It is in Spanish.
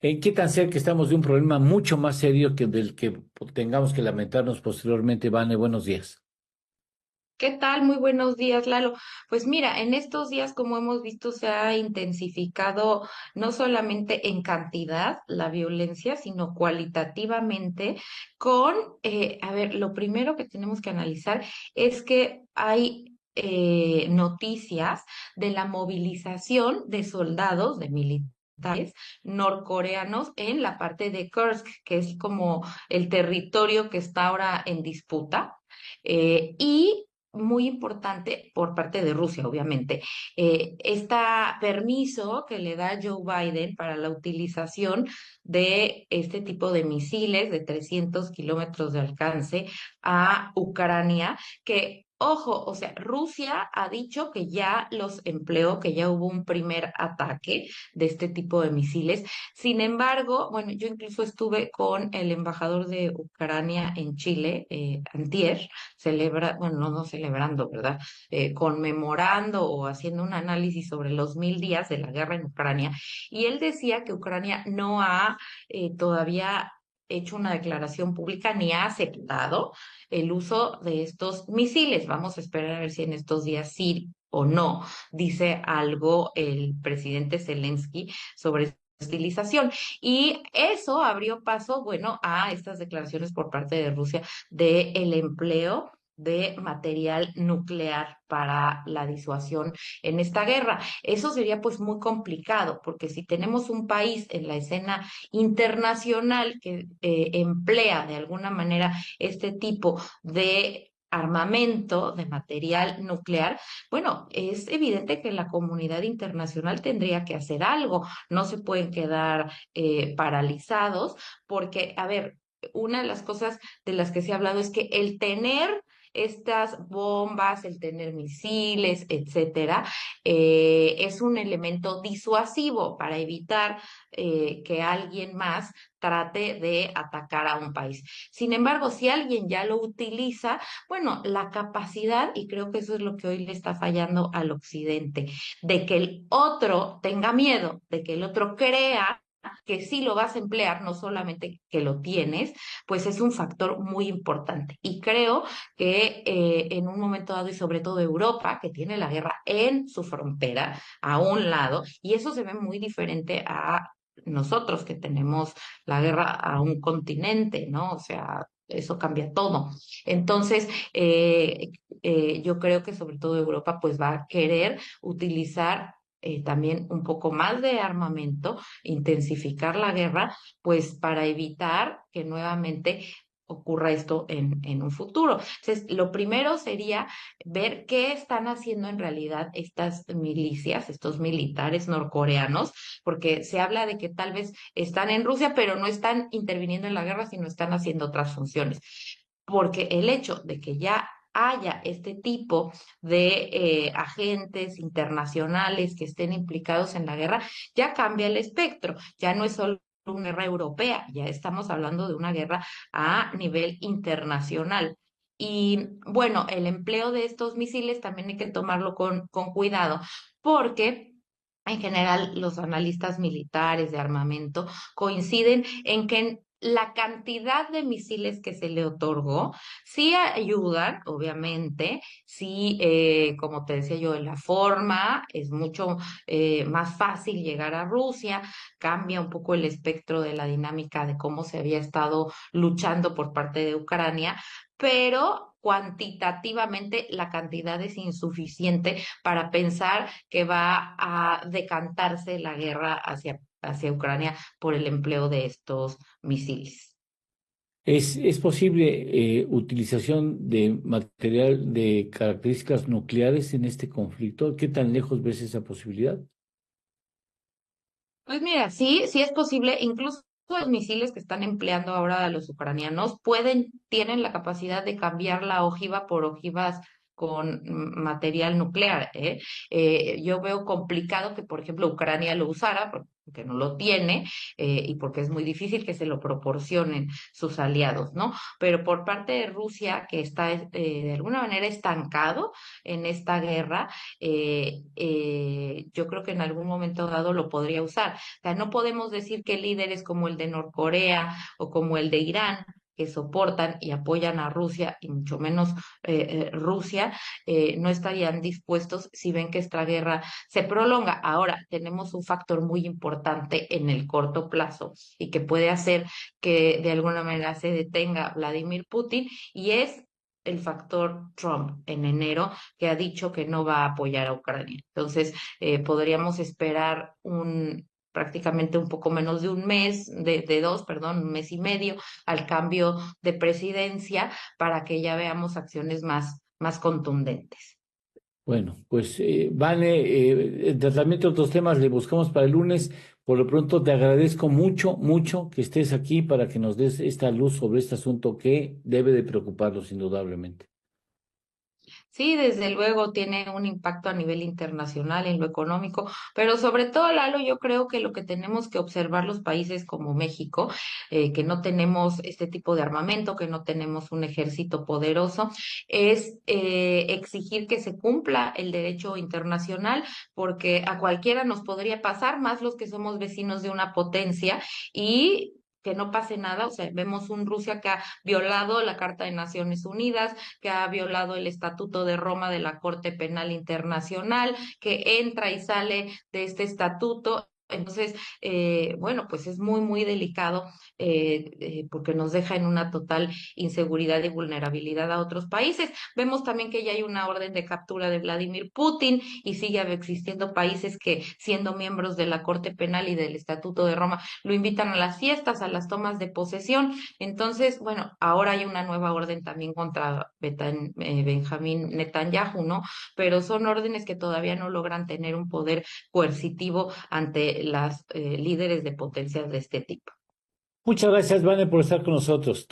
¿En qué tan cerca estamos de un problema mucho más serio que del que tengamos que lamentarnos posteriormente? Vane, buenos días. ¿Qué tal? Muy buenos días, Lalo. Pues mira, en estos días, como hemos visto, se ha intensificado no solamente en cantidad la violencia, sino cualitativamente con, a ver, lo primero que tenemos que analizar es que hay noticias de la movilización de soldados, de militares norcoreanos en la parte de Kursk, que es como el territorio que está ahora en disputa. Y muy importante por parte de Rusia, obviamente. Este permiso que le da Joe Biden para la utilización de este tipo de misiles de 300 kilómetros de alcance a Ucrania, que, ojo, o sea, Rusia ha dicho que ya los empleó, que ya hubo un primer ataque de este tipo de misiles. Sin embargo, bueno, yo incluso estuve con el embajador de Ucrania en Chile, antier, bueno, no celebrando, ¿verdad? Conmemorando o haciendo un análisis sobre los 1000 días de la guerra en Ucrania. Y él decía que Ucrania no ha todavía hecho una declaración pública ni ha aceptado el uso de estos misiles. Vamos a esperar a ver si en estos días sí o no dice algo el presidente Zelensky sobre utilización. Y eso abrió paso, bueno, a estas declaraciones por parte de Rusia de el empleo de material nuclear para la disuasión en esta guerra. Eso sería pues muy complicado, porque si tenemos un país en la escena internacional que emplea de alguna manera este tipo de armamento, de material nuclear, bueno, es evidente que la comunidad internacional tendría que hacer algo. No se pueden quedar paralizados, porque, a ver, una de las cosas de las que se ha hablado es que el tener estas bombas, el tener misiles, etcétera, es un elemento disuasivo para evitar que alguien más trate de atacar a un país. Sin embargo, si alguien ya lo utiliza, bueno, la capacidad, y creo que eso es lo que hoy le está fallando al occidente, de que el otro tenga miedo, de que el otro crea que sí lo vas a emplear, no solamente que lo tienes, pues es un factor muy importante. Y creo que en un momento dado, y sobre todo Europa, que tiene la guerra en su frontera, a un lado, y eso se ve muy diferente a nosotros que tenemos la guerra a un continente, ¿no? O sea, eso cambia todo. Entonces, yo creo que sobre todo Europa pues va a querer utilizar también un poco más de armamento, intensificar la guerra, pues para evitar que nuevamente ocurra esto en un futuro. Entonces, lo primero sería ver qué están haciendo en realidad estas milicias, estos militares norcoreanos, porque se habla de que tal vez están en Rusia, pero no están interviniendo en la guerra, sino están haciendo otras funciones. Porque el hecho de que ya haya este tipo de agentes internacionales que estén implicados en la guerra, ya cambia el espectro, ya no es solo una guerra europea, ya estamos hablando de una guerra a nivel internacional. Y bueno, el empleo de estos misiles también hay que tomarlo con cuidado, porque en general los analistas militares de armamento coinciden en que la cantidad de misiles que se le otorgó sí ayudan, obviamente, sí, como te decía yo, en la forma es mucho más fácil llegar a Rusia, cambia un poco el espectro de la dinámica de cómo se había estado luchando por parte de Ucrania, pero cuantitativamente la cantidad es insuficiente para pensar que va a decantarse la guerra hacia Ucrania por el empleo de estos misiles. ¿Es posible utilización de material de características nucleares en este conflicto? ¿Qué tan lejos ves esa posibilidad? Pues mira, sí, sí es posible, incluso los misiles que están empleando ahora los ucranianos tienen la capacidad de cambiar la ojiva por ojivas con material nuclear, ¿eh? Yo veo complicado que, por ejemplo, Ucrania lo usara, porque no lo tiene, y porque es muy difícil que se lo proporcionen sus aliados, ¿no? Pero por parte de Rusia, que está de alguna manera estancado en esta guerra, yo creo que en algún momento dado lo podría usar. O sea, no podemos decir que líderes como el de Norcorea o como el de Irán, que soportan y apoyan a Rusia, y mucho menos Rusia, no estarían dispuestos si ven que esta guerra se prolonga. Ahora, tenemos un factor muy importante en el corto plazo y que puede hacer que de alguna manera se detenga Vladimir Putin, y es el factor Trump en enero, que ha dicho que no va a apoyar a Ucrania. Entonces, podríamos esperar prácticamente un poco menos de un mes, de dos, perdón, un mes y medio al cambio de presidencia para que ya veamos acciones más contundentes. Bueno, pues Vane, el tratamiento de otros temas le buscamos para el lunes. Por lo pronto te agradezco mucho, mucho que estés aquí para que nos des esta luz sobre este asunto que debe de preocuparnos indudablemente. Sí, desde luego tiene un impacto a nivel internacional en lo económico, pero sobre todo, Lalo, yo creo que lo que tenemos que observar los países como México, que no tenemos este tipo de armamento, que no tenemos un ejército poderoso, es exigir que se cumpla el derecho internacional, porque a cualquiera nos podría pasar, más los que somos vecinos de una potencia, y que no pase nada. O sea, vemos un Rusia que ha violado la Carta de Naciones Unidas, que ha violado el Estatuto de Roma de la Corte Penal Internacional, que entra y sale de este estatuto. Entonces, bueno, pues es muy delicado, porque nos deja en una total inseguridad y vulnerabilidad a otros países. Vemos también que ya hay una orden de captura de Vladimir Putin, y sigue existiendo países que, siendo miembros de la Corte Penal y del Estatuto de Roma, lo invitan a las fiestas, a las tomas de posesión. Entonces, bueno, ahora hay una nueva orden también contra Benjamín Netanyahu, ¿no? Pero son órdenes que todavía no logran tener un poder coercitivo ante las líderes de potencias de este tipo. Muchas gracias, Vane, por estar con nosotros.